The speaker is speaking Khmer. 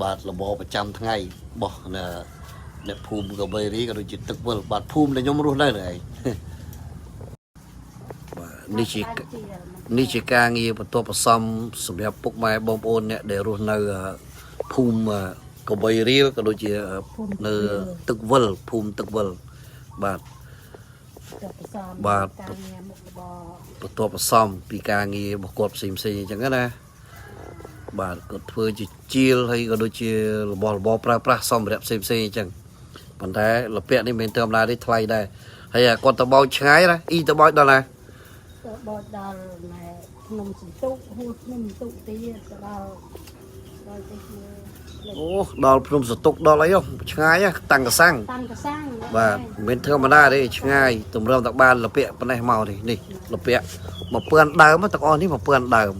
បាទលបប្រចាំថ្ងៃបោះអ្នកភូមិក៏បីរីក៏ដូចជាទឹកវិលបាទភូមិដែលខ្ញុំរស់នៅហ្នឹងឯងបាទនេះជាការងារបន្ទាប់បន្សំសម្រាប់ពុកម៉ែបងប្អូនអ្នកដែលរស់នៅភូមិក៏បីរៀលក៏ដូចជានៅទឹកវិលភូមិទឹកវិលបាទបន្ទាប់បន្សំពីការងាររបស់គាត់ផ្សេងៗអញ្ចឹងណាបាទគាត់ធ្វើជាជាលហើយក៏ដូចជារបស់របរប្រើប្រាស់សម្ភារៈផ្សេងៗអញ្ចឹងប៉ុន្តែលពាក់នេះមិនមែនធម្មតាទេថ្លៃដែរហើយគាត់ទៅបោចឆ្ងាយណាអ៊ីទៅបោចដល់ណាទៅបោចដល់ភ្នំសន្ទុកហួសភ្នំសន្ទុកទៀតទៅដល់ទៅអូដល់ភ្នំសន្ទុកដល់អីឆ្ងាយតាំងកសាំងបាទមិនមែនធម្មតាទេឆ្ងាយទម្រាំតបានលពាក់ប៉ុណ្ណេះមកនេះលពាក់1000ដើមទាំងអស់នេះ1000ដើម